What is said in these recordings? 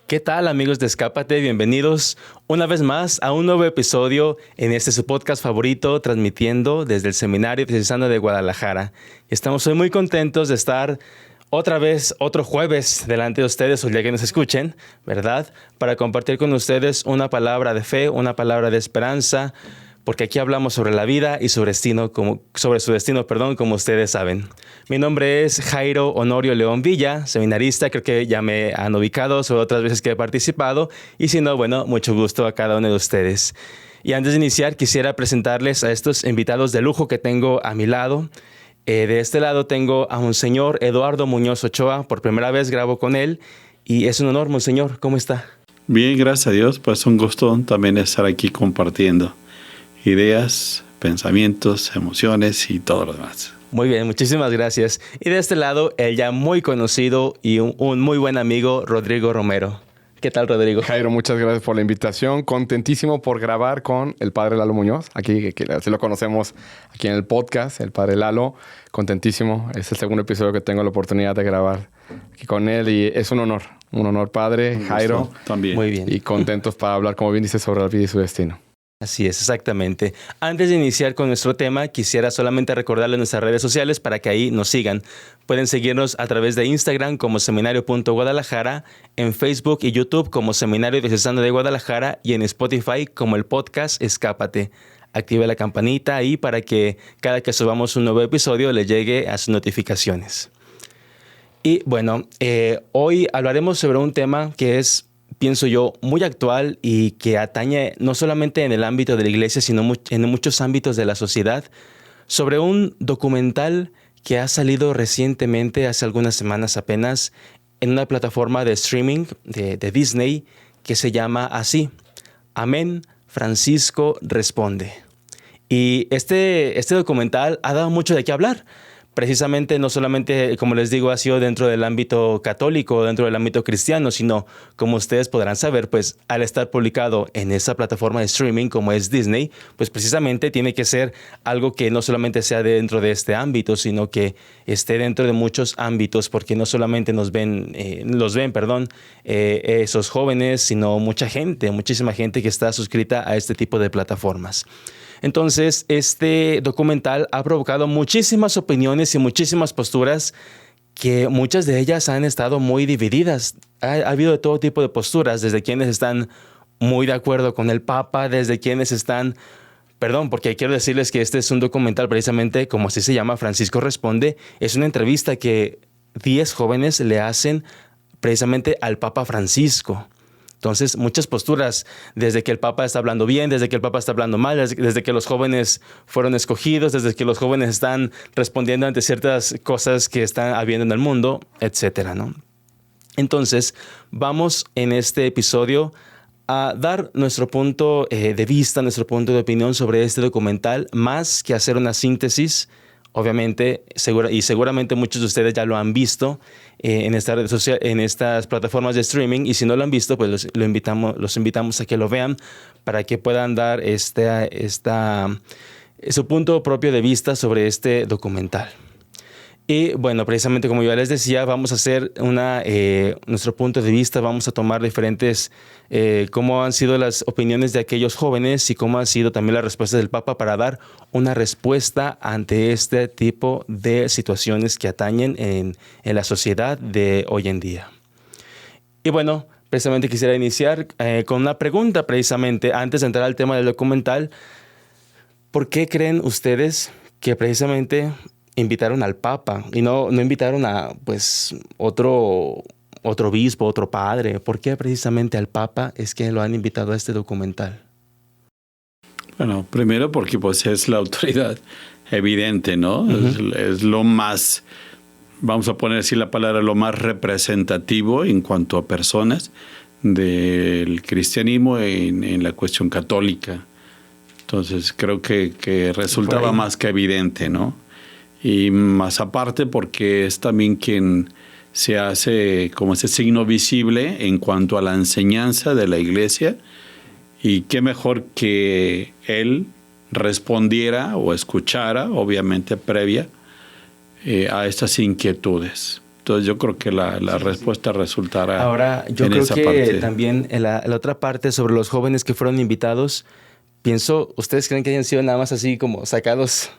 ¿Qué tal, amigos de Escápate? Bienvenidos una vez más a un nuevo episodio en su podcast favorito, transmitiendo desde el Seminario Diocesano de Guadalajara. Estamos hoy muy contentos de estar otra vez, otro jueves, delante de ustedes, o el día que nos escuchen, ¿verdad? Para compartir con ustedes una palabra de fe, una palabra de esperanza, porque aquí hablamos sobre la vida y sobre su destino, como ustedes saben. Mi nombre es Jairo Honorio León Villa, seminarista. Creo que ya me han ubicado sobre otras veces que he participado. Y si no, bueno, mucho gusto a cada uno de ustedes. Y antes de iniciar, quisiera presentarles a estos invitados de lujo que tengo a mi lado. De este lado tengo a Monseñor Eduardo Muñoz Ochoa. Por primera vez grabo con él. Y es un honor, Monseñor. ¿Cómo está? Bien, gracias a Dios. Pues un gusto también estar aquí compartiendo ideas, pensamientos, emociones y todo lo demás. Muy bien, muchísimas gracias. Y de este lado, el ya muy conocido y un muy buen amigo, Rodrigo Romero. ¿Qué tal, Rodrigo? Jairo, muchas gracias por la invitación. Contentísimo por grabar con el padre Lalo Muñoz. Aquí, que así lo conocemos aquí en el podcast, el padre Lalo. Contentísimo. Es el segundo episodio que tengo la oportunidad de grabar aquí con él y es un honor. Un honor, padre. Jairo. También. Muy bien. Y contentos para hablar, como bien dice, sobre la vida y su destino. Así es, exactamente. Antes de iniciar con nuestro tema, quisiera solamente recordarles nuestras redes sociales para que ahí nos sigan. Pueden seguirnos a través de Instagram como seminario.guadalajara, en Facebook y YouTube como Seminario Diocesano de Guadalajara y en Spotify como el podcast Escápate. Active la campanita ahí para que cada que subamos un nuevo episodio le llegue a sus notificaciones. Y bueno, hoy hablaremos sobre un tema que es, pienso yo, muy actual y que atañe no solamente en el ámbito de la iglesia, sino en muchos ámbitos de la sociedad, sobre un documental que ha salido recientemente, hace algunas semanas apenas, en una plataforma de streaming de Disney que se llama así, Amén, Francisco Responde. Y este documental ha dado mucho de qué hablar. Precisamente no solamente, como les digo, ha sido dentro del ámbito católico, dentro del ámbito cristiano, sino, como ustedes podrán saber, pues al estar publicado en esa plataforma de streaming como es Disney, pues precisamente tiene que ser algo que no solamente sea dentro de este ámbito, sino que esté dentro de muchos ámbitos, porque no solamente los ven, esos jóvenes, sino muchísima gente que está suscrita a este tipo de plataformas. Entonces, este documental ha provocado muchísimas opiniones y muchísimas posturas que muchas de ellas han estado muy divididas. Ha habido de todo tipo de posturas, desde quienes están muy de acuerdo con el Papa, desde quienes están... porque quiero decirles que este es un documental precisamente, como así se llama, Francisco Responde. Es una entrevista que 10 jóvenes le hacen precisamente al Papa Francisco. Entonces, muchas posturas, desde que el Papa está hablando bien, desde que el Papa está hablando mal, desde que los jóvenes fueron escogidos, desde que los jóvenes están respondiendo ante ciertas cosas que están habiendo en el mundo, etcétera, ¿no? Entonces, vamos en este episodio a dar nuestro punto de vista, nuestro punto de opinión sobre este documental, más que hacer una síntesis. Obviamente, seguramente muchos de ustedes ya lo han visto en estas redes sociales, en estas plataformas de streaming, y si no lo han visto, pues los invitamos a que lo vean para que puedan dar su punto propio de vista sobre este documental. Y bueno, precisamente como yo les decía, vamos a hacer nuestro punto de vista, vamos a tomar diferentes, cómo han sido las opiniones de aquellos jóvenes y cómo ha sido también la respuesta del Papa para dar una respuesta ante este tipo de situaciones que atañen en la sociedad de hoy en día. Y bueno, precisamente quisiera iniciar con una pregunta precisamente antes de entrar al tema del documental. ¿Por qué creen ustedes que precisamente invitaron al Papa y no invitaron a pues otro obispo, otro padre? ¿Por qué precisamente al Papa es que lo han invitado a este documental? Bueno, primero porque pues es la autoridad evidente, ¿no? Uh-huh. Es lo más, vamos a poner así la palabra, lo más representativo en cuanto a personas del cristianismo en la cuestión católica. Entonces creo que resultaba más que evidente, ¿no? Y más aparte porque es también quien se hace como ese signo visible en cuanto a la enseñanza de la Iglesia, y qué mejor que él respondiera o escuchara, obviamente previa, a estas inquietudes. Entonces yo creo que la respuesta resultará Ahora, yo en creo esa que parte. también en la otra parte sobre los jóvenes que fueron invitados, pienso, ¿ustedes creen que hayan sido nada más así como sacados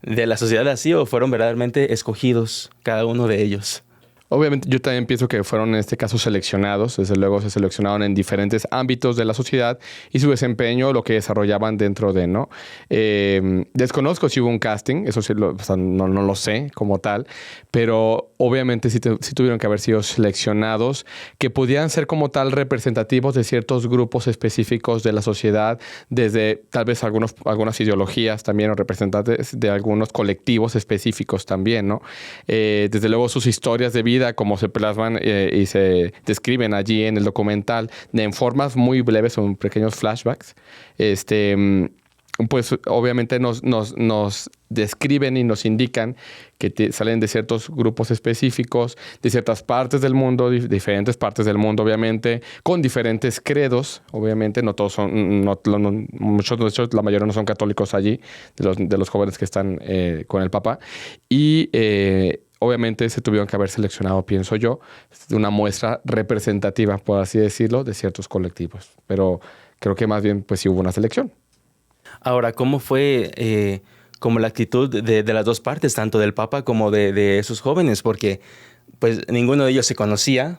de la sociedad así o fueron verdaderamente escogidos cada uno de ellos? Obviamente yo también pienso que fueron en este caso seleccionados, desde luego se seleccionaron en diferentes ámbitos de la sociedad y su desempeño, lo que desarrollaban dentro de, ¿no? Desconozco si hubo un casting, eso sí, o sea, no lo sé como tal, pero obviamente sí tuvieron que haber sido seleccionados, que pudieran ser como tal representativos de ciertos grupos específicos de la sociedad, desde tal vez algunas ideologías también o representantes de algunos colectivos específicos también, ¿no? Desde luego sus historias de vida como se plasman y se describen allí en el documental en formas muy breves, son pequeños flashbacks, pues obviamente nos describen y nos indican que salen de ciertos grupos específicos, de ciertas partes del mundo, diferentes partes del mundo, obviamente, con diferentes credos, obviamente, no todos son, muchos de ellos, la mayoría no son católicos allí, de los jóvenes que están con el Papa, y obviamente se tuvieron que haber seleccionado, pienso yo, una muestra representativa, por así decirlo, de ciertos colectivos. Pero creo que más bien pues sí hubo una selección. Ahora, ¿cómo fue como la actitud de las dos partes, tanto del Papa como de esos jóvenes? Porque pues ninguno de ellos se conocía.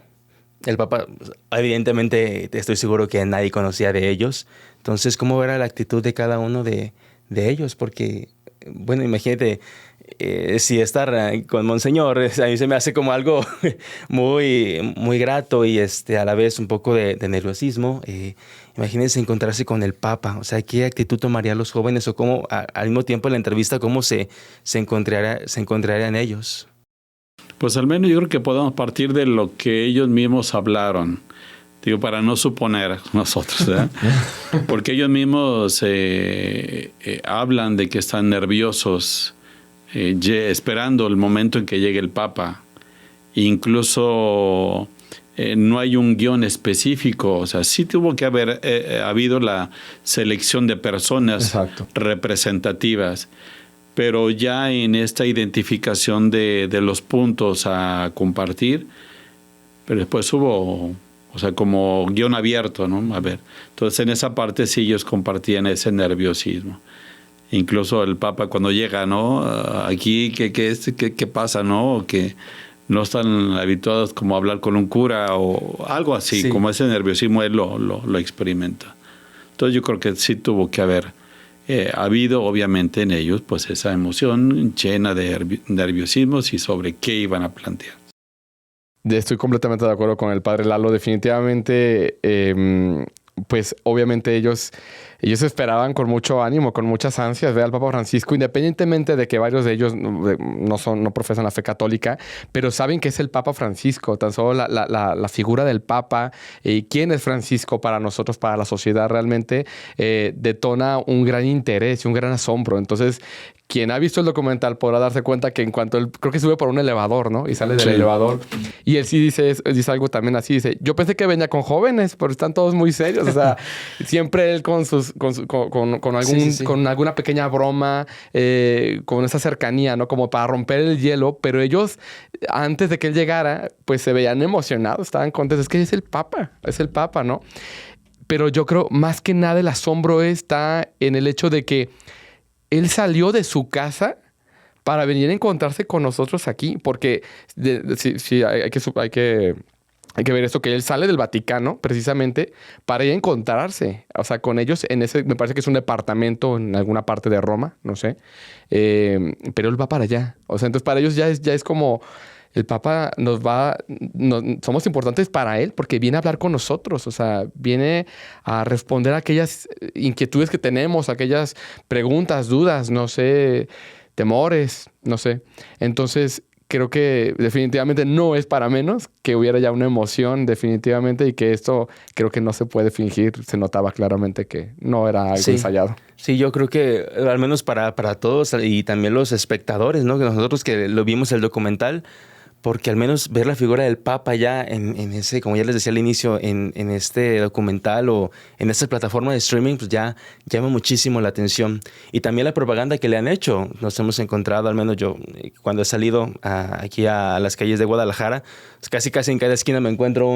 El Papa, evidentemente, estoy seguro que nadie conocía de ellos. Entonces, ¿cómo era la actitud de cada uno de ellos? Porque, bueno, imagínate, si estar con Monseñor, a mí se me hace como algo muy, muy grato y a la vez un poco de nerviosismo. Imagínense encontrarse con el Papa. O sea, ¿qué actitud tomarían los jóvenes o cómo, al mismo tiempo en la entrevista, cómo se encontrarían ellos? Pues al menos yo creo que podemos partir de lo que ellos mismos hablaron. Digo, para no suponer nosotros, ¿verdad? Porque ellos mismos hablan de que están nerviosos, esperando el momento en que llegue el Papa. Incluso no hay un guión específico. O sea, sí tuvo que haber habido la selección de personas Exacto. representativas. Pero ya en esta identificación de los puntos a compartir, pero después hubo, o sea, como guión abierto, ¿no? A ver, entonces en esa parte sí ellos compartían ese nerviosismo. Incluso el Papa cuando llega, ¿no? Aquí, ¿qué pasa, no? O que no están habituados como a hablar con un cura o algo así, sí. Como ese nerviosismo él lo experimenta. Entonces yo creo que sí tuvo que haber habido obviamente en ellos pues esa emoción llena de nerviosismos y sobre qué iban a plantear. Estoy completamente de acuerdo con el padre Lalo. Definitivamente, pues obviamente ellos esperaban con mucho ánimo, con muchas ansias ver al Papa Francisco, independientemente de que varios de ellos no profesan la fe católica, pero saben que es el Papa Francisco. Tan solo la figura del Papa y quién es Francisco para nosotros, para la sociedad, realmente detona un gran interés y un gran asombro. Entonces, quien ha visto el documental podrá darse cuenta que en cuanto él, creo que sube por un elevador, ¿no? Y sale del elevador. Y él sí dice algo también así, dice, yo pensé que venía con jóvenes, pero están todos muy serios. O sea, siempre él con alguna pequeña broma, con esa cercanía, ¿no? Como para romper el hielo. Pero ellos, antes de que él llegara, pues se veían emocionados, estaban contentos. Es que es el Papa, ¿no? Pero yo creo, más que nada, el asombro está en el hecho de que él salió de su casa para venir a encontrarse con nosotros aquí, porque sí, hay que ver esto, que él sale del Vaticano precisamente para ir a encontrarse, o sea, con ellos en ese, me parece que es un departamento en alguna parte de Roma, no sé, pero él va para allá. O sea, entonces para ellos ya es como el Papa somos importantes para él porque viene a hablar con nosotros, o sea, viene a responder a aquellas inquietudes que tenemos, aquellas preguntas, dudas, no sé, temores, no sé. Entonces, creo que definitivamente no es para menos que hubiera ya una emoción definitivamente y que esto creo que no se puede fingir. Se notaba claramente que no era algo ensayado. Sí, yo creo que al menos para todos y también los espectadores, ¿no? Que nosotros que lo vimos el documental, porque al menos ver la figura del Papa ya en ese, como ya les decía al inicio, en este documental o en esta plataforma de streaming, pues ya llama muchísimo la atención. Y también la propaganda que le han hecho. Nos hemos encontrado, al menos yo, cuando he salido aquí a las calles de Guadalajara, pues casi en cada esquina me encuentro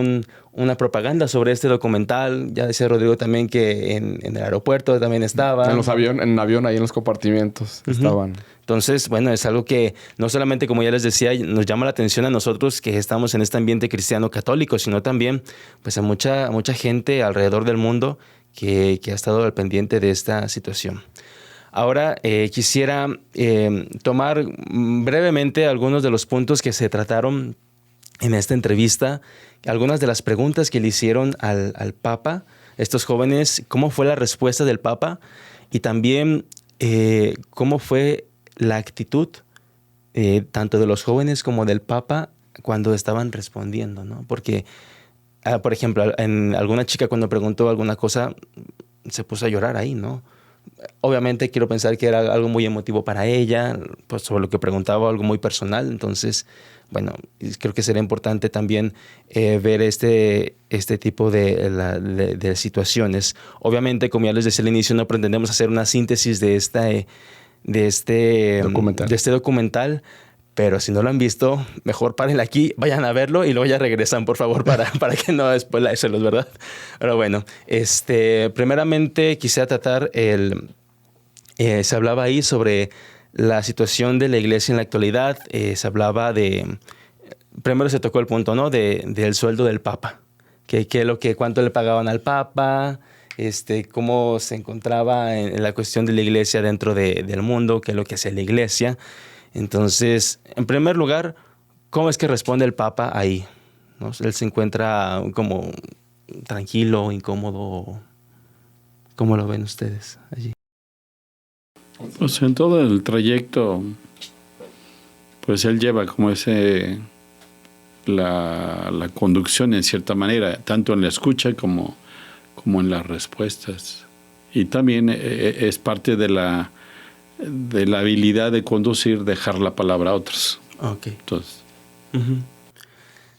una propaganda sobre este documental. Ya decía Rodrigo también que en el aeropuerto también estaba. En el avión, ahí en los compartimentos estaban. Entonces, bueno, es algo que no solamente, como ya les decía, nos llama la atención a nosotros que estamos en este ambiente cristiano católico, sino también pues a mucha gente alrededor del mundo que ha estado al pendiente de esta situación. Ahora quisiera tomar brevemente algunos de los puntos que se trataron en esta entrevista, algunas de las preguntas que le hicieron al Papa, estos jóvenes, cómo fue la respuesta del Papa y también cómo fue la actitud tanto de los jóvenes como del Papa cuando estaban respondiendo, ¿no? Porque, por ejemplo, en alguna chica cuando preguntó alguna cosa se puso a llorar ahí, ¿no? Obviamente quiero pensar que era algo muy emotivo para ella, pues sobre lo que preguntaba, algo muy personal. Entonces, bueno, creo que será importante también ver este tipo de situaciones. Obviamente, como ya les decía al inicio, no pretendemos hacer una síntesis de este documental, pero si no lo han visto, mejor párenle aquí, vayan a verlo y luego ya regresan, por favor, para que no spoilárselos, ¿verdad? Pero bueno, primeramente quisiera tratar se hablaba ahí sobre la situación de la iglesia en la actualidad. Se hablaba primero se tocó el punto, ¿no? Del sueldo del Papa, cuánto le pagaban al Papa, cómo se encontraba en la cuestión de la iglesia dentro del mundo, qué es lo que hace la iglesia. Entonces, en primer lugar, ¿cómo es que responde el Papa ahí? ¿No? Él se encuentra como tranquilo, incómodo. ¿Cómo lo ven ustedes allí? Pues en todo el trayecto, pues él lleva como la conducción en cierta manera, tanto en la escucha como en las respuestas. Y también es parte de la habilidad de conducir, dejar la palabra a otros. Ok. Entonces,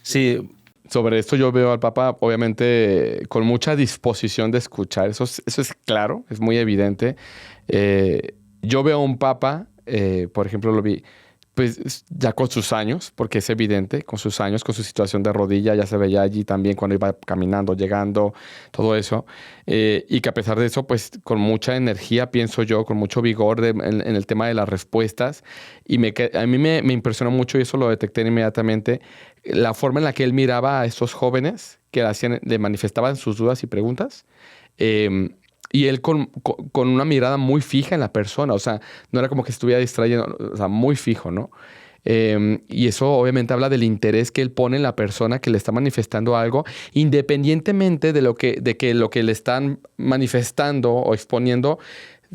sí. Sobre esto yo veo al Papa, obviamente, con mucha disposición de escuchar. Eso es claro, es muy evidente. Yo veo a un Papa, por ejemplo, lo vi, pues ya con sus años, porque es evidente, con sus años, con su situación de rodilla, ya se veía allí también cuando iba caminando, llegando, todo eso. Y que a pesar de eso, pues con mucha energía, pienso yo, con mucho vigor en el tema de las respuestas. Y a mí me impresionó mucho, y eso lo detecté inmediatamente, la forma en la que él miraba a estos jóvenes que le manifestaban sus dudas y preguntas. Y él con una mirada muy fija en la persona, o sea, no era como que estuviera distrayendo, o sea, muy fijo, ¿no? Y eso obviamente habla del interés que él pone en la persona que le está manifestando algo, independientemente de que lo que le están manifestando o exponiendo,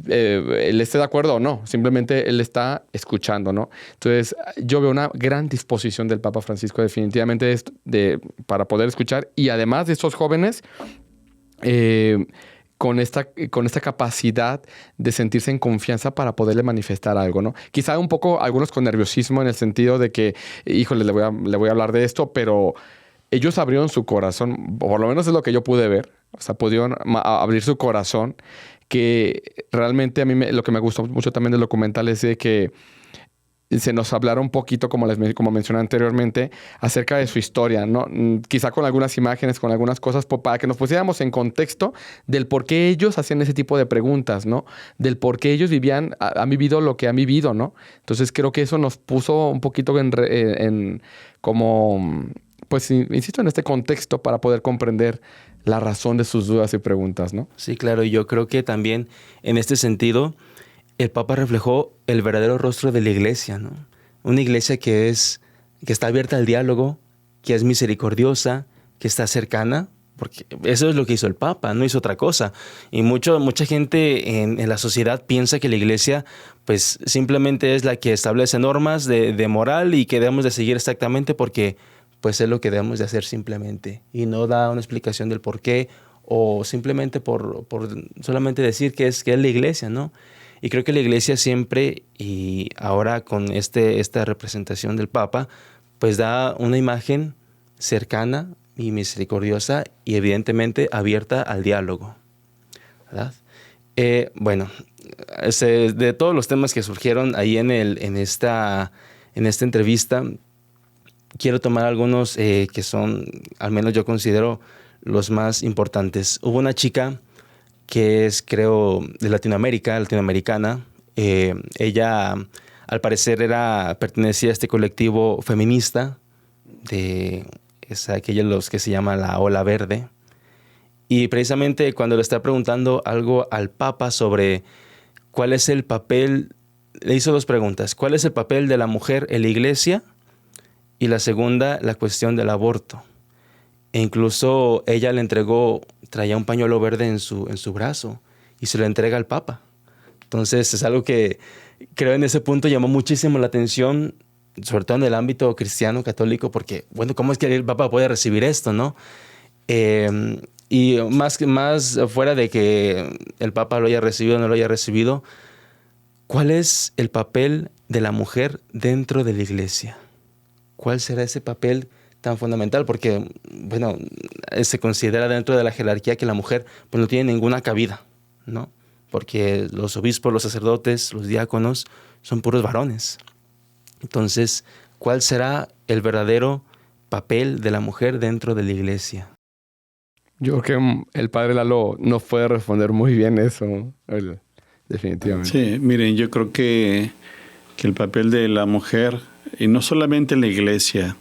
él esté de acuerdo o no, simplemente él está escuchando, ¿no? Entonces, yo veo una gran disposición del Papa Francisco definitivamente para poder escuchar, y además de estos jóvenes, con esta capacidad de sentirse en confianza para poderle manifestar algo, ¿no? Quizá un poco algunos con nerviosismo en el sentido de que, híjole, le voy a hablar de esto, pero ellos abrieron su corazón, por lo menos es lo que yo pude ver, o sea, pudieron abrir su corazón, que realmente a mí lo que me gustó mucho también del documental es de que se nos hablara un poquito, como mencioné anteriormente, acerca de su historia, ¿no? Quizá con algunas imágenes, con algunas cosas, para que nos pusiéramos en contexto del por qué ellos hacían ese tipo de preguntas, ¿no? Del por qué ellos han vivido lo que han vivido, ¿no? Entonces creo que eso nos puso un poquito pues insisto, en este contexto para poder comprender la razón de sus dudas y preguntas, ¿no? Sí, claro. Yo creo que también en este sentido el Papa reflejó el verdadero rostro de la iglesia, ¿no? Una iglesia que está abierta al diálogo, que es misericordiosa, que está cercana, porque eso es lo que hizo el Papa, no hizo otra cosa. Y mucha gente en la sociedad piensa que la iglesia pues simplemente es la que establece normas de moral y que debemos de seguir exactamente porque pues es lo que debemos de hacer simplemente. Y no da una explicación del por qué o simplemente por solamente decir que es la iglesia, ¿no? Y creo que la iglesia siempre, y ahora con esta representación del Papa, pues da una imagen cercana y misericordiosa y evidentemente abierta al diálogo, ¿verdad? Bueno, de todos los temas que surgieron ahí en esta entrevista, quiero tomar algunos que son, al menos yo considero, los más importantes. Hubo una chica que es, creo, de latinoamericana. Ella, al parecer, pertenecía a este colectivo feminista aquellos los que se llama la Ola Verde. Y precisamente cuando le está preguntando algo al Papa sobre cuál es el papel, le hizo dos preguntas. ¿Cuál es el papel de la mujer en la iglesia? Y la segunda, la cuestión del aborto. E incluso ella traía un pañuelo verde en su brazo y se lo entrega al Papa. Entonces es algo que creo en ese punto llamó muchísimo la atención, sobre todo en el ámbito cristiano católico, porque, bueno, ¿cómo es que el Papa puede recibir esto, no? Y más fuera de que el Papa lo haya recibido o no lo haya recibido, ¿cuál es el papel de la mujer dentro de la iglesia? ¿Cuál será ese papel tan fundamental? Porque, bueno, se considera dentro de la jerarquía que la mujer pues, no tiene ninguna cabida, ¿no? Porque los obispos, los sacerdotes, los diáconos son puros varones. Entonces, ¿cuál será el verdadero papel de la mujer dentro de la iglesia? Yo creo que el padre Lalo nos puede responder muy bien eso, definitivamente. Sí, miren, yo creo que el papel de la mujer, y no solamente en la iglesia,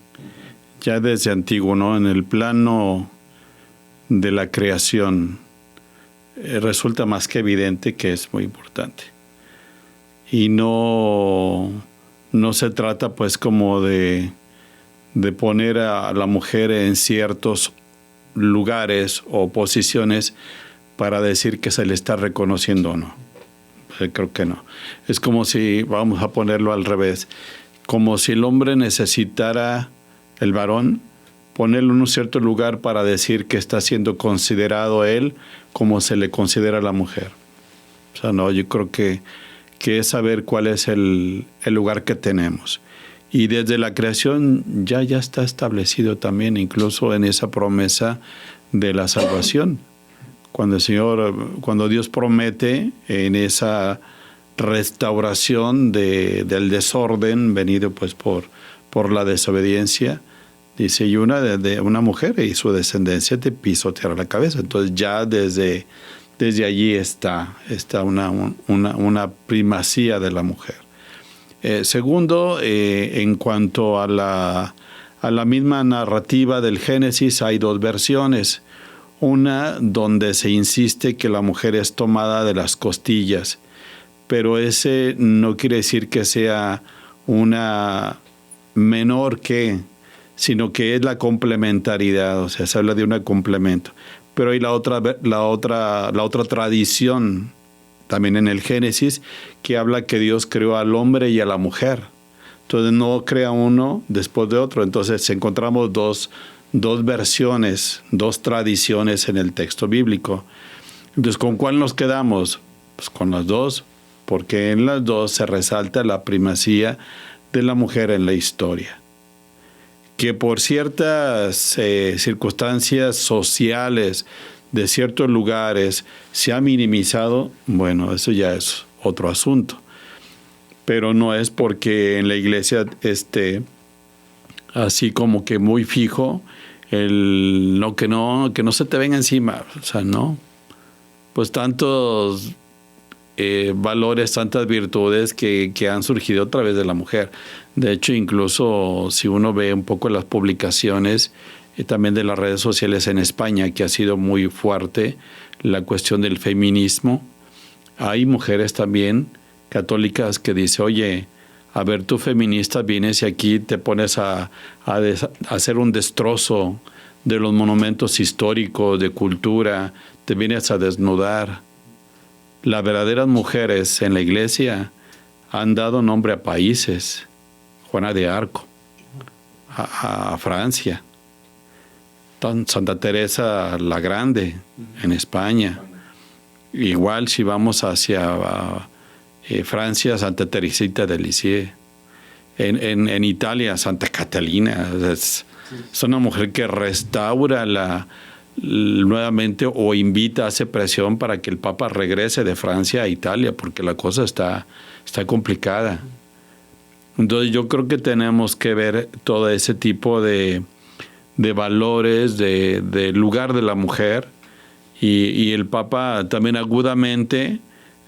ya desde antiguo, ¿no? En el plano de la creación, resulta más que evidente que es muy importante. Y no se trata pues como de poner a la mujer en ciertos lugares o posiciones para decir que se le está reconociendo o no. Creo que no. Es como si, vamos a ponerlo al revés, como si el hombre necesitara el varón ponerlo en un cierto lugar para decir que está siendo considerado él como se le considera a la mujer. O sea, no, yo creo que es saber cuál es el lugar que tenemos. Y desde la creación ya está establecido también, incluso en esa promesa de la salvación. Cuando Dios promete en esa restauración del desorden venido pues por la desobediencia, dice, y una mujer y su descendencia te pisoteará la cabeza. Entonces ya desde allí está una primacía de la mujer. Segundo, en cuanto a la misma narrativa del Génesis, hay dos versiones. Una donde se insiste que la mujer es tomada de las costillas, pero ese no quiere decir que sea una menor que, sino que es la complementariedad, o sea, se habla de un complemento. Pero hay la otra tradición, también en el Génesis, que habla que Dios creó al hombre y a la mujer. Entonces no crea uno después de otro. Entonces encontramos dos versiones, dos tradiciones en el texto bíblico. Entonces, ¿con cuál nos quedamos? Pues con las dos, porque en las dos se resalta la primacía de la mujer en la historia. Que por ciertas circunstancias sociales de ciertos lugares se ha minimizado, bueno, eso ya es otro asunto. Pero no es porque en la iglesia esté así como que muy fijo que no se te venga encima, o sea, no. Pues tantos valores, tantas virtudes que han surgido a través de la mujer. De hecho, incluso si uno ve un poco las publicaciones también de las redes sociales en España, que ha sido muy fuerte la cuestión del feminismo, hay mujeres también católicas que dicen, oye, a ver, tú feminista vienes y aquí te pones a hacer un destrozo de los monumentos históricos, de cultura, te vienes a desnudar. Las verdaderas mujeres en la iglesia han dado nombre a países, Juana de Arco, a Francia, Santa Teresa la Grande en España. Igual si vamos hacia Francia, Santa Teresita de Lisieux. en Italia, Santa Catalina. Es una mujer que restaura nuevamente o invita, hace presión para que el Papa regrese de Francia a Italia, porque la cosa está complicada. Entonces yo creo que tenemos que ver todo ese tipo de valores, de lugar de la mujer, y el Papa también agudamente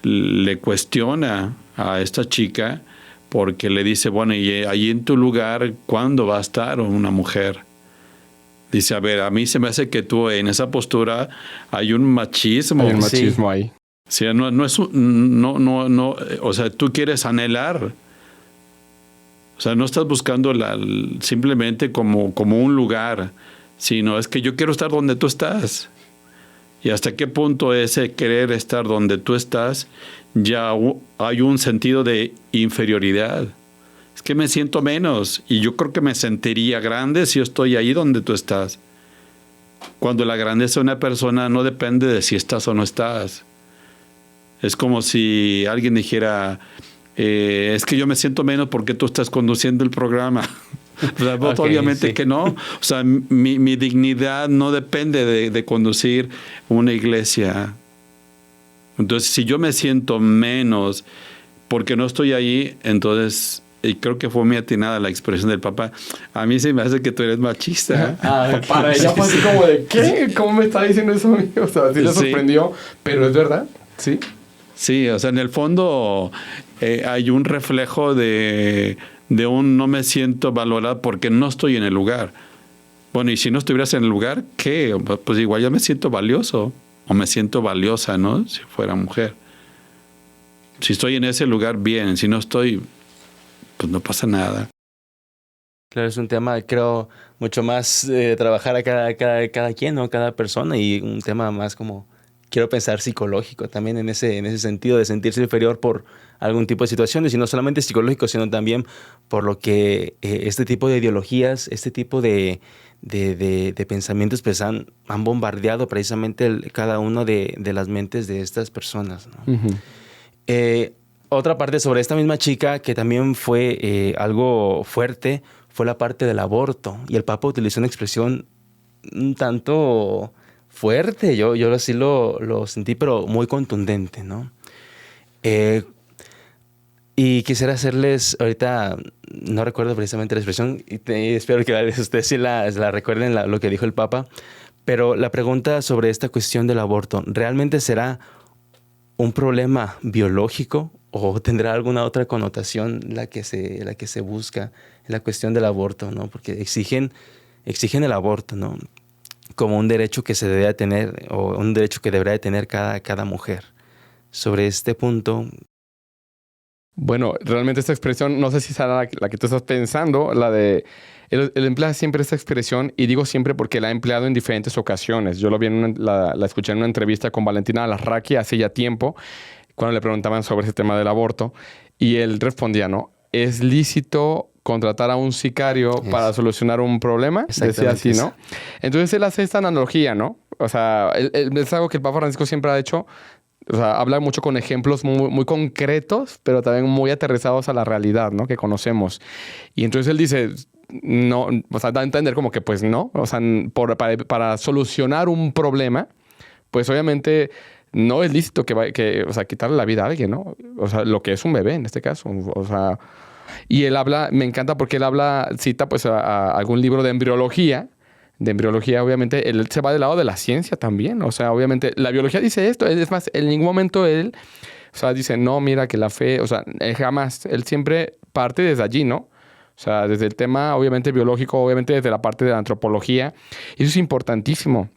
le cuestiona a esta chica, porque le dice, bueno, y allí en tu lugar, ¿cuándo va a estar una mujer? Dice, a ver, a mí se me hace que tú en esa postura hay un machismo. Hay un machismo ahí. O sea, no es no, o sea, tú quieres anhelar. O sea, no estás buscando simplemente como un lugar, sino es que yo quiero estar donde tú estás. Y hasta qué punto ese querer estar donde tú estás, ya hay un sentido de inferioridad. Es que me siento menos, y yo creo que me sentiría grande si yo estoy ahí donde tú estás. Cuando la grandeza de una persona no depende de si estás o no estás. Es como si alguien dijera, es que yo me siento menos porque tú estás conduciendo el programa. O sea, okay, obviamente sí. Que no. O sea, mi dignidad no depende de conducir una iglesia. Entonces, si yo me siento menos porque no estoy ahí, entonces, y creo que fue muy atinada la expresión del Papa, a mí se me hace que tú eres machista. Para ella fue así como de, ¿qué? ¿Cómo me está diciendo eso, amigo? O sea, sí le sorprendió, pero es verdad, ¿sí? Sí, o sea, en el fondo hay un reflejo de un no me siento valorado porque no estoy en el lugar. Bueno, y si no estuvieras en el lugar, ¿qué? Pues igual yo me siento valioso o me siento valiosa, ¿no? Si fuera mujer. Si estoy en ese lugar, bien. Si no estoy, pues no pasa nada. Claro, es un tema, creo, mucho más trabajar a cada quien, ¿no? Cada persona, y un tema más como, quiero pensar, psicológico también en ese sentido de sentirse inferior por algún tipo de situaciones, y no solamente psicológico, sino también por lo que este tipo de ideologías, este tipo de pensamientos pues han bombardeado precisamente cada una de las mentes de estas personas, ¿no? Uh-huh. Otra parte sobre esta misma chica que también fue algo fuerte fue la parte del aborto, y el Papa utilizó una expresión un tanto fuerte, yo así lo sentí, pero muy contundente, ¿no? Y quisiera hacerles, ahorita no recuerdo precisamente la expresión, y espero que ustedes sí la recuerden, lo que dijo el Papa, pero la pregunta sobre esta cuestión del aborto, ¿realmente será un problema biológico o tendrá alguna otra connotación la que se busca en la cuestión del aborto, ¿no? Porque exigen el aborto, ¿no? Como un derecho que se debe tener, o un derecho que deberá de tener cada mujer. Sobre este punto. Bueno, realmente esta expresión, no sé si será la que tú estás pensando, la de... Él emplea siempre esta expresión, y digo siempre porque la ha empleado en diferentes ocasiones. Yo lo vi la escuché en una entrevista con Valentina Alarraqui hace ya tiempo, cuando le preguntaban sobre ese tema del aborto, y él respondía, ¿no, ¿es lícito contratar a un sicario para solucionar un problema? Decía así, ¿no? Entonces él hace esta analogía, ¿no? O sea, es algo que el Papa Francisco siempre ha hecho. O sea, habla mucho con ejemplos muy, muy concretos, pero también muy aterrizados a la realidad, ¿no? Que conocemos. Y entonces él dice, no, o sea, da a entender como que pues no. O sea, para solucionar un problema, pues obviamente no es lícito o sea, quitarle la vida a alguien, ¿no? O sea, lo que es un bebé en este caso. O sea, y él habla, me encanta porque él cita pues a algún libro de embriología. De embriología, obviamente, él se va del lado de la ciencia también. O sea, obviamente, la biología dice esto. Es más, en ningún momento él, o sea, dice, no, mira, que la fe, o sea, jamás. Él siempre parte desde allí, ¿no? O sea, desde el tema, obviamente, biológico, obviamente, desde la parte de la antropología. Y eso es importantísimo,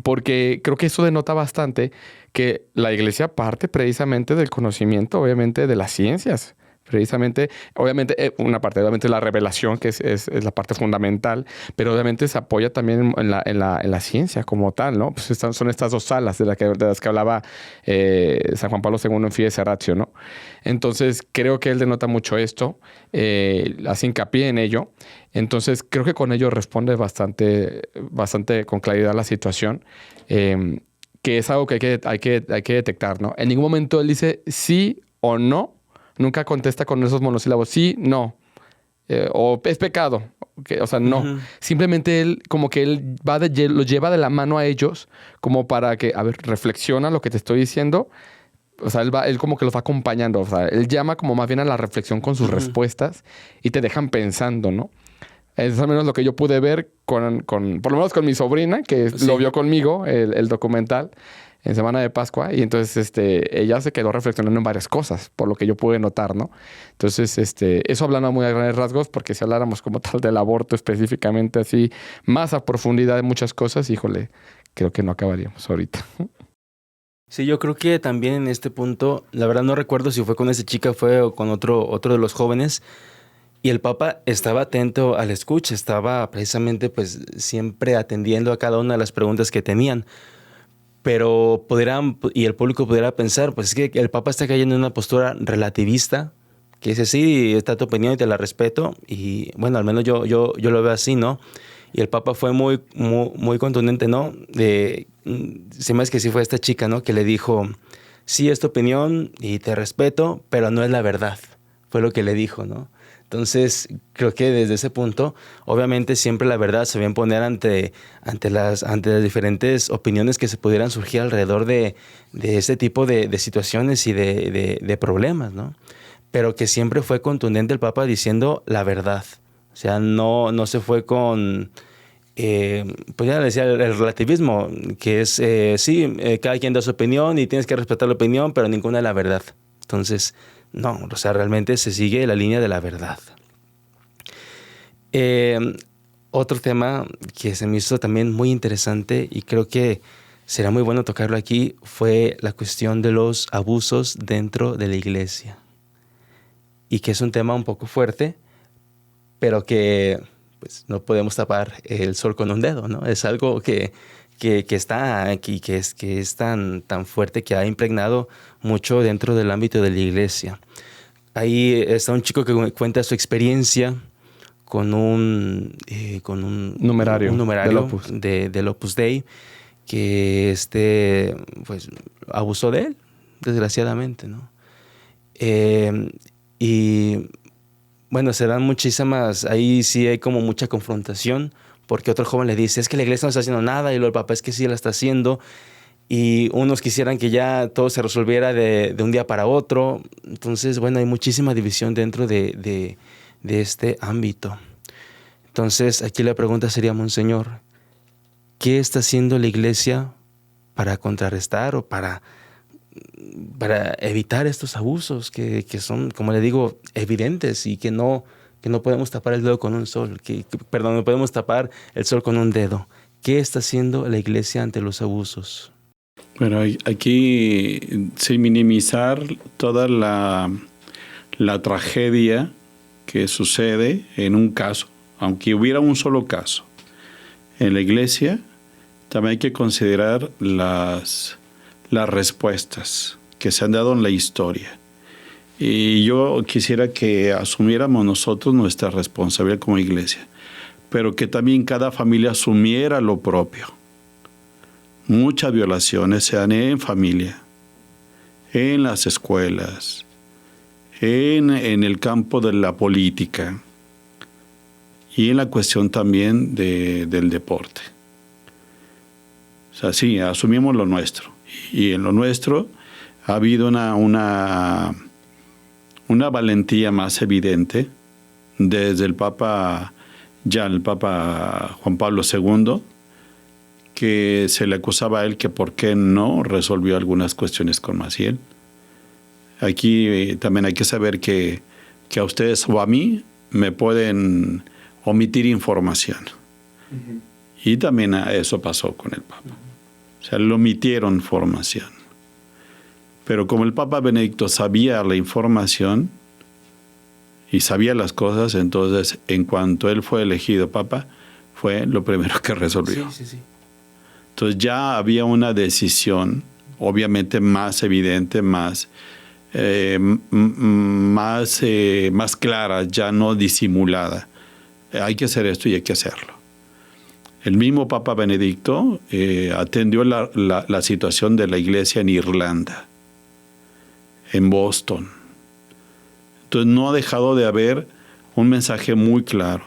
porque creo que eso denota bastante que la iglesia parte precisamente del conocimiento, obviamente, de las ciencias. Precisamente, obviamente, una parte, obviamente, la revelación, que es la parte fundamental, pero obviamente se apoya también en la ciencia como tal, ¿no? Pues son estas dos salas de las que hablaba San Juan Pablo II en Fides Ratio, ¿no? Entonces, creo que él denota mucho esto, hace hincapié en ello. Entonces, creo que con ello responde bastante con claridad la situación, que es algo que hay que detectar, ¿no? En ningún momento él dice sí o no. Nunca contesta con esos monosílabos. Sí, no. o es pecado. O sea, no. Simplemente él, como que él los lleva de la mano a ellos, como para que, a ver, reflexiona lo que te estoy diciendo. O sea, él como que los va acompañando. O sea, él llama como más bien a la reflexión con sus respuestas y te dejan pensando, ¿no? Es al menos lo que yo pude ver por lo menos con mi sobrina, que lo vio conmigo, el documental, en Semana de Pascua. Y entonces ella se quedó reflexionando en varias cosas, por lo que yo pude notar, ¿no? Entonces, eso hablando muy a grandes rasgos, porque si habláramos como tal del aborto específicamente, así, más a profundidad de muchas cosas, híjole, creo que no acabaríamos ahorita. Sí, yo creo que también en este punto, la verdad no recuerdo si fue con esa chica, fue o con otro de los jóvenes, y el Papa estaba atento al escucha, estaba precisamente pues siempre atendiendo a cada una de las preguntas que tenían. Pero y el público pudiera pensar, pues es que el Papa está cayendo en una postura relativista, que dice, sí, está tu opinión y te la respeto, y bueno, al menos yo lo veo así, ¿no? Y el Papa fue muy, muy, muy contundente, ¿no? Se me hace que sí fue esta chica, ¿no? Que le dijo, sí, es tu opinión y te respeto, pero no es la verdad. Fue lo que le dijo, ¿no? Entonces, creo que desde ese punto, obviamente siempre la verdad se va a imponer ante las diferentes opiniones que se pudieran surgir alrededor de ese tipo de situaciones y de problemas, ¿no? Pero que siempre fue contundente el Papa diciendo la verdad. O sea, no se fue con, pues ya decía, el relativismo, que es, cada quien da su opinión y tienes que respetar la opinión, pero ninguna es la verdad. Entonces, no, o sea, realmente se sigue la línea de la verdad. Otro tema que se me hizo también muy interesante y creo que será muy bueno tocarlo aquí fue la cuestión de los abusos dentro de la iglesia. Y que es un tema un poco fuerte, pero que pues, no podemos tapar el sol con un dedo, ¿no? Es algo que está aquí, que es tan fuerte, que ha impregnado mucho dentro del ámbito de la iglesia. Ahí está un chico que cuenta su experiencia con un numerario del Opus Dei, que pues abusó de él, desgraciadamente, ¿no? Y bueno, se dan muchísimas, ahí sí hay como mucha confrontación, porque otro joven le dice, es que la iglesia no está haciendo nada, y luego el papá, es que sí la está haciendo, y unos quisieran que ya todo se resolviera de un día para otro. Entonces, bueno, hay muchísima división dentro de este ámbito. Entonces, aquí la pregunta sería, Monseñor, ¿qué está haciendo la iglesia para contrarrestar o para evitar estos abusos que son, como le digo, evidentes y que no podemos tapar el dedo con un sol, no podemos tapar el sol con un dedo? ¿Qué está haciendo la iglesia ante los abusos? Bueno, aquí sin minimizar toda la tragedia que sucede en un caso, aunque hubiera un solo caso en la iglesia, también hay que considerar las respuestas que se han dado en la historia. Y yo quisiera que asumiéramos nosotros nuestra responsabilidad como iglesia, pero que también cada familia asumiera lo propio. Muchas violaciones se dan en familia, en las escuelas, en el campo de la política y en la cuestión también del deporte. O sea, sí, asumimos lo nuestro. Y en lo nuestro ha habido una valentía más evidente desde el Papa Juan Pablo II, que se le acusaba a él que por qué no resolvió algunas cuestiones con Maciel. Aquí también hay que saber que a ustedes o a mí me pueden omitir información. Uh-huh. Y también eso pasó con el Papa. O sea, le omitieron información. Pero como el Papa Benedicto sabía la información y sabía las cosas, entonces en cuanto él fue elegido Papa, fue lo primero que resolvió. Sí. Entonces ya había una decisión, obviamente más evidente, más clara, ya no disimulada. Hay que hacer esto y hay que hacerlo. El mismo Papa Benedicto atendió la situación de la iglesia en Irlanda, en Boston. Entonces no ha dejado de haber un mensaje muy claro.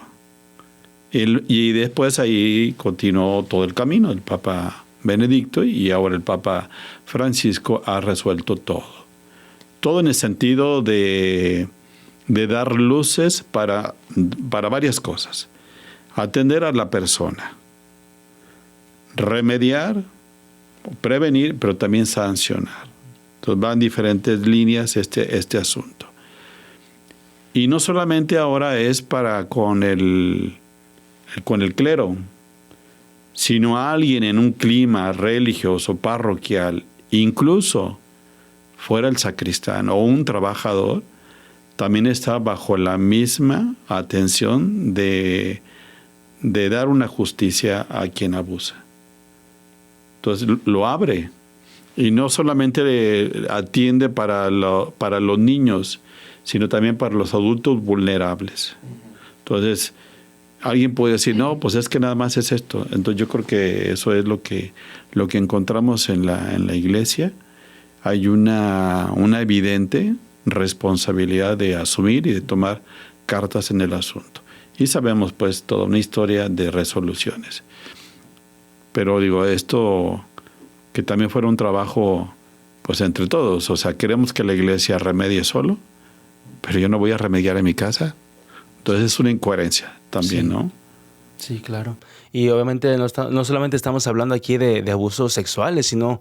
Y después ahí continuó todo el camino. El Papa Benedicto y ahora el Papa Francisco ha resuelto todo. Todo en el sentido de dar luces para varias cosas. Atender a la persona, remediar, prevenir, pero también sancionar. Entonces van diferentes líneas este asunto. Y no solamente ahora es para con el clero, sino a alguien en un clima religioso, parroquial, incluso fuera el sacristán o un trabajador, también está bajo la misma atención de dar una justicia a quien abusa. Entonces lo abre y no solamente atiende para los niños, sino también para los adultos vulnerables. Entonces, alguien puede decir, no, pues es que nada más es esto. Entonces yo creo que eso es lo que encontramos en la iglesia. Hay una evidente responsabilidad de asumir y de tomar cartas en el asunto. Y sabemos pues toda una historia de resoluciones. Pero digo, esto que también fuera un trabajo pues entre todos. O sea, queremos que la iglesia remedie solo, pero yo no voy a remediar en mi casa. Entonces es una incoherencia también, sí, ¿no? Sí, claro. Y obviamente no solamente estamos hablando aquí de abusos sexuales, sino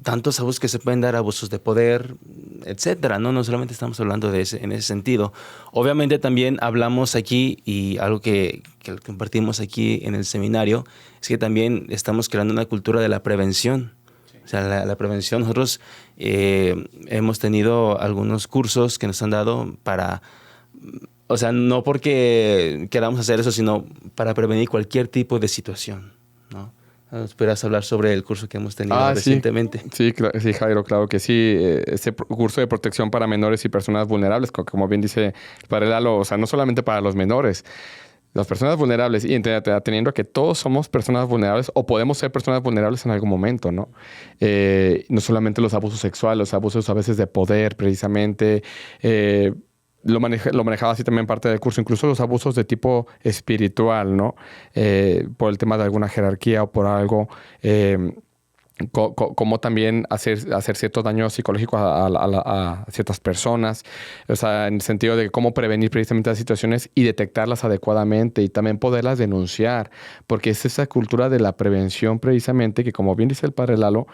tantos abusos que se pueden dar, abusos de poder, etcétera, ¿no? No solamente estamos hablando en ese sentido. Obviamente también hablamos aquí, y algo que compartimos aquí en el seminario, es que también estamos creando una cultura de la prevención. Sí. O sea, la prevención. Nosotros hemos tenido algunos cursos que nos han dado para... O sea, no porque queramos hacer eso, sino para prevenir cualquier tipo de situación, ¿no? ¿Nos podrías hablar sobre el curso que hemos tenido recientemente? Sí, Jairo, claro que sí. Ese curso de protección para menores y personas vulnerables, como bien dice el padre Lalo, o sea, no solamente para los menores, las personas vulnerables, y teniendo que todos somos personas vulnerables o podemos ser personas vulnerables en algún momento, ¿no? No solamente los abusos sexuales, los abusos a veces de poder, precisamente. Lo manejaba así también parte del curso, incluso los abusos de tipo espiritual, ¿no? Por el tema de alguna jerarquía o por algo, como también hacer cierto daño psicológico a ciertas personas, o sea, en el sentido de cómo prevenir precisamente las situaciones y detectarlas adecuadamente y también poderlas denunciar, porque es esa cultura de la prevención precisamente que, como bien dice el padre Lalo,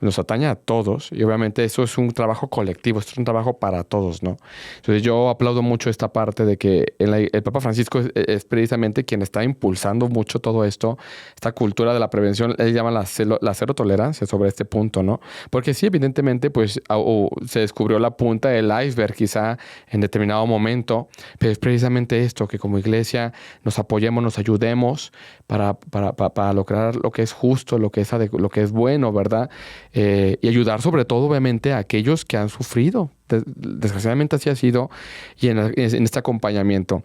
nos atañe a todos y obviamente eso es un trabajo colectivo, esto es un trabajo para todos, ¿no? Entonces yo aplaudo mucho esta parte de que el Papa Francisco es precisamente quien está impulsando mucho todo esto, esta cultura de la prevención, él llama la cero tolerancia sobre este punto, ¿no? Porque sí, evidentemente, pues se descubrió la punta del iceberg quizá en determinado momento, pero es precisamente esto, que como iglesia nos apoyemos, nos ayudemos para lograr lo que es justo, lo que es bueno, ¿verdad? Y ayudar sobre todo, obviamente, a aquellos que han sufrido. Desgraciadamente así ha sido, y en este acompañamiento.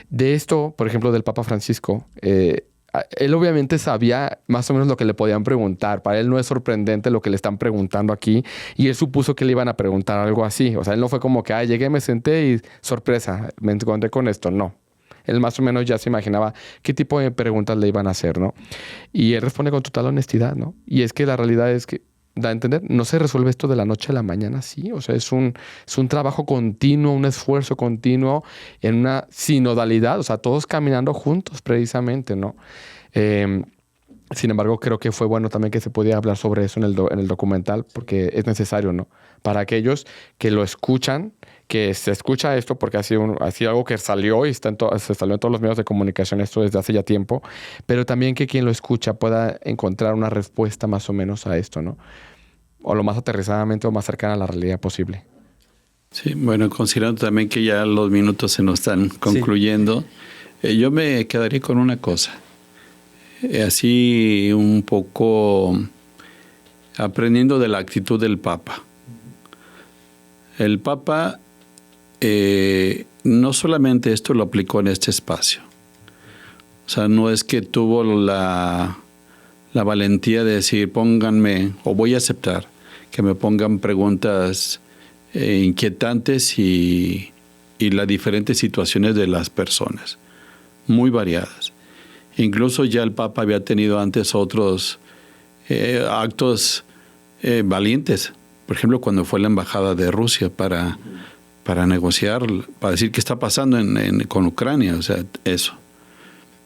De esto, por ejemplo, del Papa Francisco, él obviamente sabía más o menos lo que le podían preguntar. Para él no es sorprendente lo que le están preguntando aquí, y él supuso que le iban a preguntar algo así. O sea, él no fue como que, llegué, me senté y sorpresa, me encontré con esto. No. Él más o menos ya se imaginaba qué tipo de preguntas le iban a hacer, ¿no? Y él responde con total honestidad, ¿no? Y es que la realidad es que, da a entender, no se resuelve esto de la noche a la mañana, sí. O sea, es un trabajo continuo, un esfuerzo continuo en una sinodalidad, o sea, todos caminando juntos precisamente, ¿no? Sin embargo, creo que fue bueno también que se pudiera hablar sobre eso en el documental, porque es necesario, ¿no? Para aquellos que lo escuchan, que se escucha esto, porque ha sido algo que salió y se salió en todos los medios de comunicación esto desde hace ya tiempo, pero también que quien lo escucha pueda encontrar una respuesta más o menos a esto, ¿no? O lo más aterrizadamente o más cercana a la realidad posible. Sí, bueno, considerando también que ya los minutos se nos están concluyendo, sí. Yo me quedaría con una cosa. Así un poco aprendiendo de la actitud del Papa. El Papa no solamente esto lo aplicó en este espacio. O sea, no es que tuvo la valentía de decir, pónganme, o voy a aceptar, que me pongan preguntas inquietantes y y las diferentes situaciones de las personas, muy variadas. Incluso ya el Papa había tenido antes otros actos valientes. Por ejemplo, cuando fue a la embajada de Rusia para negociar, para decir qué está pasando con Ucrania, o sea, eso.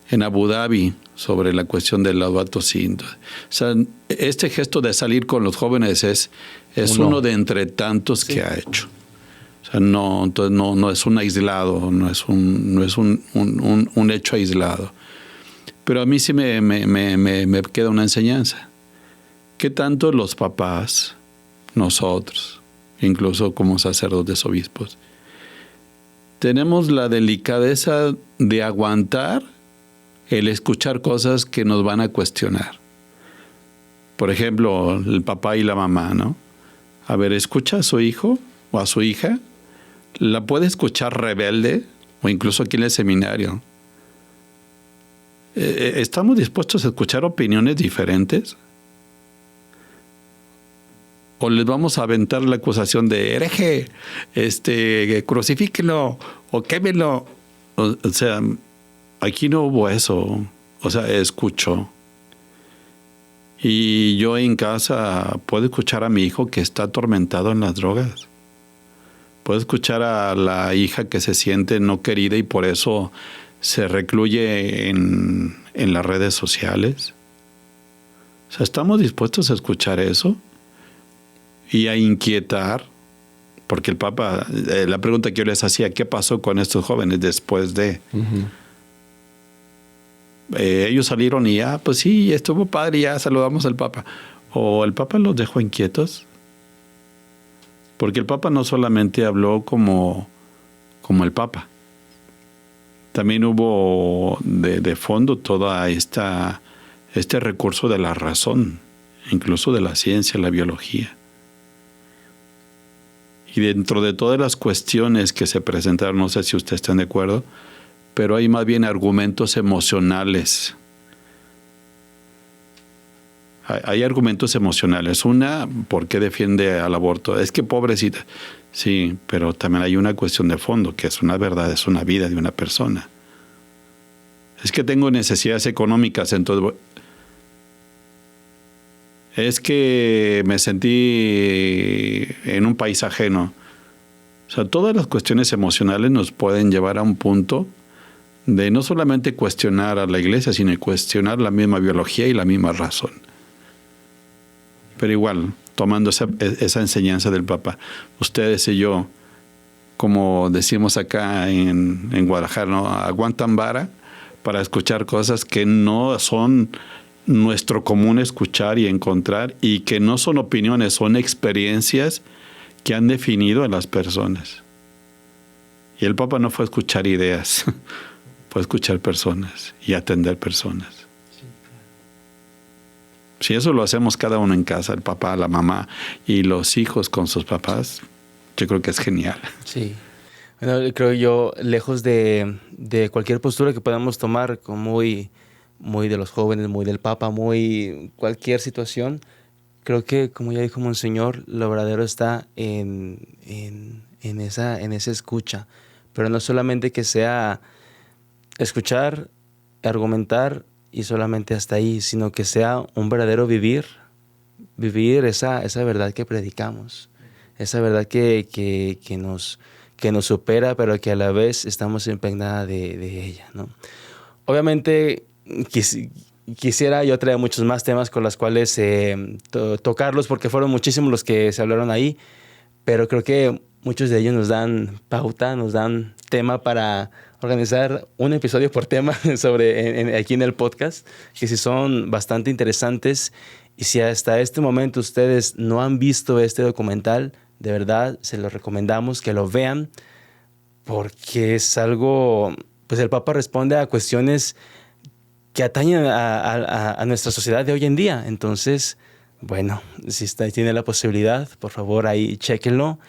En Abu Dhabi, sobre la cuestión del Laudato Si. O sea, este gesto de salir con los jóvenes es uno de entre tantos que ha hecho. O sea, no es un aislado, no es un hecho aislado. Pero a mí sí me queda una enseñanza. ¿Qué tanto los papás, nosotros, incluso como sacerdotes obispos, tenemos la delicadeza de aguantar el escuchar cosas que nos van a cuestionar? Por ejemplo, el papá y la mamá, ¿no? A ver, escucha a su hijo o a su hija, la puede escuchar rebelde o incluso aquí en el seminario. ¿Estamos dispuestos a escuchar opiniones diferentes? ¿O les vamos a aventar la acusación de hereje, crucifíquenlo o quémenlo? O sea, aquí no hubo eso. O sea, escucho. Y yo en casa puedo escuchar a mi hijo que está atormentado en las drogas. Puedo escuchar a la hija que se siente no querida y por eso se recluye en las redes sociales. O sea, ¿estamos dispuestos a escuchar eso? Y a inquietar, porque el Papa, la pregunta que yo les hacía, ¿qué pasó con estos jóvenes después de? Ellos salieron y pues sí, estuvo padre, ya saludamos al Papa. ¿O el Papa los dejó inquietos? Porque el Papa no solamente habló como el Papa. También hubo de fondo todo este recurso de la razón, incluso de la ciencia, la biología. Y dentro de todas las cuestiones que se presentaron, no sé si ustedes están de acuerdo, pero hay más bien argumentos emocionales. Hay argumentos emocionales. Una, ¿por qué defiende al aborto? Es que pobrecita. Sí, pero también hay una cuestión de fondo, que es una verdad, es una vida de una persona. Es que tengo necesidades económicas, entonces... Es que me sentí en un país ajeno. O sea, todas las cuestiones emocionales nos pueden llevar a un punto de no solamente cuestionar a la iglesia, sino cuestionar la misma biología y la misma razón. Pero igual, tomando esa enseñanza del Papa, ustedes y yo, como decimos acá en Guadalajara, ¿no? Aguantan vara para escuchar cosas que no son nuestro común escuchar y encontrar, y que no son opiniones, son experiencias que han definido a las personas. Y el Papa no fue a escuchar ideas, fue a escuchar personas y atender personas. Si eso lo hacemos cada uno en casa, el papá, la mamá y los hijos con sus papás, yo creo que es genial. Sí. Bueno, creo yo, lejos de cualquier postura que podamos tomar, como muy de los jóvenes, muy del Papa, muy cualquier situación, creo que, como ya dijo Monseñor, lo verdadero está en esa escucha. Pero no solamente que sea escuchar, argumentar y solamente hasta ahí, sino que sea un verdadero vivir esa verdad que predicamos, esa verdad que nos supera, pero que a la vez estamos impregnadas de ella, ¿no? Obviamente, quisiera yo traer muchos más temas con los cuales tocarlos, porque fueron muchísimos los que se hablaron ahí, pero creo que muchos de ellos nos dan pauta, nos dan tema para organizar un episodio por tema aquí en el podcast, que sí son bastante interesantes. Y si hasta este momento ustedes no han visto este documental, de verdad se los recomendamos que lo vean, porque es algo, pues el Papa responde a cuestiones que atañen a nuestra sociedad de hoy en día. Entonces, bueno, si tiene la posibilidad, por favor, ahí chéquenlo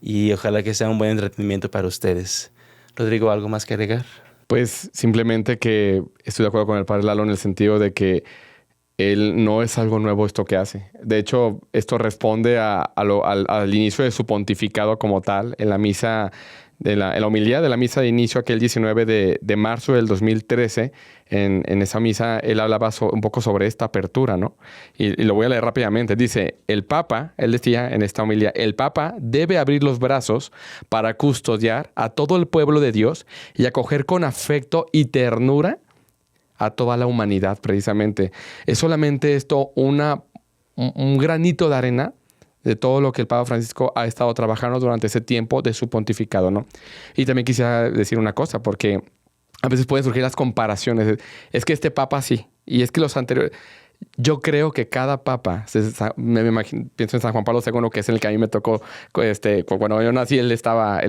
y ojalá que sea un buen entretenimiento para ustedes. Rodrigo, ¿algo más que agregar? Pues simplemente que estoy de acuerdo con el padre Lalo en el sentido de que él no es algo nuevo esto que hace. De hecho, esto responde al inicio de su pontificado como tal. En la misa en la homilía de la misa de inicio, aquel 19 de marzo del 2013, en esa misa, él hablaba un poco sobre esta apertura, ¿no? Y lo voy a leer rápidamente. Dice, él decía en esta homilía, el Papa debe abrir los brazos para custodiar a todo el pueblo de Dios y acoger con afecto y ternura a toda la humanidad, precisamente. Es solamente esto un granito de arena de todo lo que el Papa Francisco ha estado trabajando durante ese tiempo de su pontificado, ¿no? Y también quisiera decir una cosa, porque a veces pueden surgir las comparaciones. Es que este Papa sí, y es que los anteriores... Yo creo que cada Papa, pienso en San Juan Pablo II, que es el que a mí me tocó, cuando yo nací, él estaba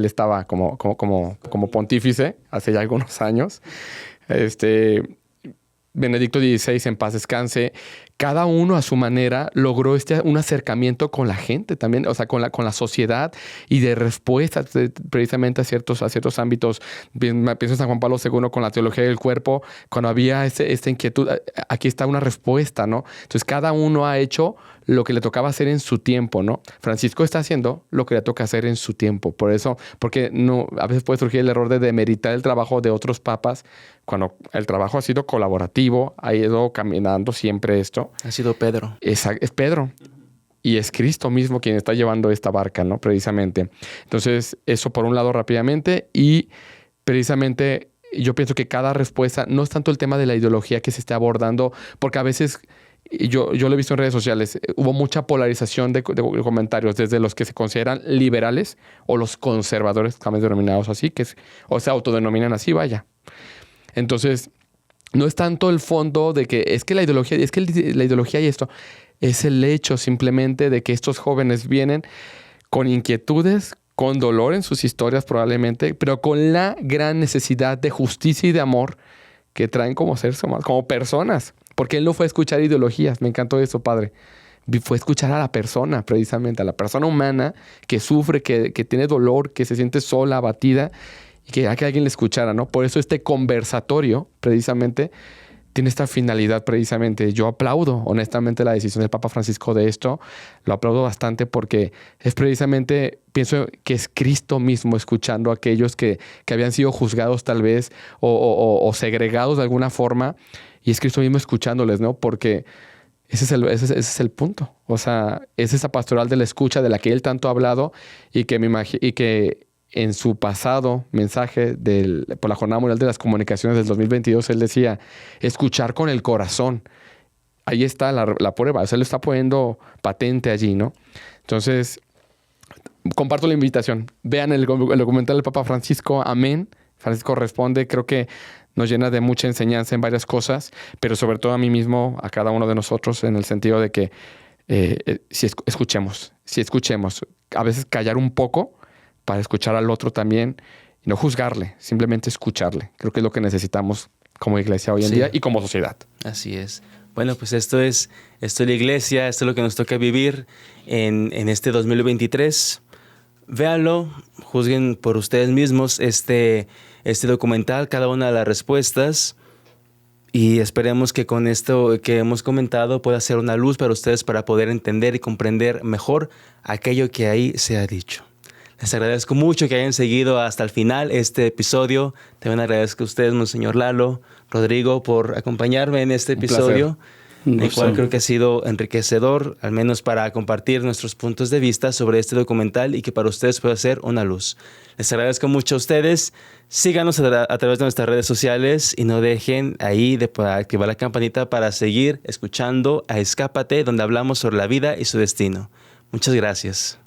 como pontífice hace ya algunos años. Benedicto XVI, en paz descanse, cada uno a su manera logró un acercamiento con la gente también, o sea, con la sociedad y de respuesta precisamente a ciertos ámbitos. Pienso en San Juan Pablo II con la teología del cuerpo, cuando había esta inquietud, aquí está una respuesta, ¿no? Entonces, cada uno ha hecho lo que le tocaba hacer en su tiempo, ¿no? Francisco está haciendo lo que le toca hacer en su tiempo. Por eso, porque a veces puede surgir el error de demeritar el trabajo de otros papas, cuando el trabajo ha sido colaborativo, ha ido caminando siempre esto. Ha sido Pedro. Es Pedro. Y es Cristo mismo quien está llevando esta barca, ¿no? Precisamente. Entonces, eso por un lado rápidamente. Y precisamente yo pienso que cada respuesta, no es tanto el tema de la ideología que se esté abordando, porque a veces... Yo lo he visto en redes sociales, hubo mucha polarización de comentarios, desde los que se consideran liberales o los conservadores, también denominados así, o se autodenominan así, vaya. Entonces, no es tanto el fondo de que es que la ideología y esto, es el hecho simplemente de que estos jóvenes vienen con inquietudes, con dolor en sus historias probablemente, pero con la gran necesidad de justicia y de amor que traen como seres humanos, como personas. Porque él no fue a escuchar ideologías. Me encantó eso, padre. Fue a escuchar a la persona, precisamente, a la persona humana que sufre, que tiene dolor, que se siente sola, abatida, y que alguien le escuchara, ¿no? Por eso este conversatorio, precisamente, tiene esta finalidad, precisamente. Yo aplaudo, honestamente, la decisión del Papa Francisco de esto. Lo aplaudo bastante porque es precisamente, pienso que es Cristo mismo escuchando a aquellos que habían sido juzgados tal vez o segregados de alguna forma. Y es Cristo mismo escuchándoles, ¿no? Porque ese es el punto. O sea, es esa pastoral de la escucha de la que él tanto ha hablado y que en su pasado mensaje por la Jornada Mundial de las Comunicaciones del 2022, él decía, escuchar con el corazón. Ahí está la prueba. O sea, él lo está poniendo patente allí, ¿no? Entonces, comparto la invitación. Vean el documental del Papa Francisco. Amén. Francisco responde. Creo que nos llena de mucha enseñanza en varias cosas, pero sobre todo a mí mismo, a cada uno de nosotros, en el sentido de que si escuchemos, a veces callar un poco para escuchar al otro también y no juzgarle, simplemente escucharle. Creo que es lo que necesitamos como iglesia hoy en día y como sociedad. Así es. Bueno, pues esto es la iglesia, esto es lo que nos toca vivir en este 2023. Véanlo, juzguen por ustedes mismos este documental, cada una de las respuestas, y esperemos que con esto que hemos comentado pueda ser una luz para ustedes para poder entender y comprender mejor aquello que ahí se ha dicho. Les agradezco mucho que hayan seguido hasta el final este episodio. También agradezco a ustedes, Monseñor Lalo, Rodrigo, por acompañarme en este episodio. El cual creo que ha sido enriquecedor, al menos para compartir nuestros puntos de vista sobre este documental y que para ustedes pueda ser una luz. Les agradezco mucho a ustedes. Síganos a través de nuestras redes sociales y no dejen ahí de activar la campanita para seguir escuchando a Escápate, donde hablamos sobre la vida y su destino. Muchas gracias.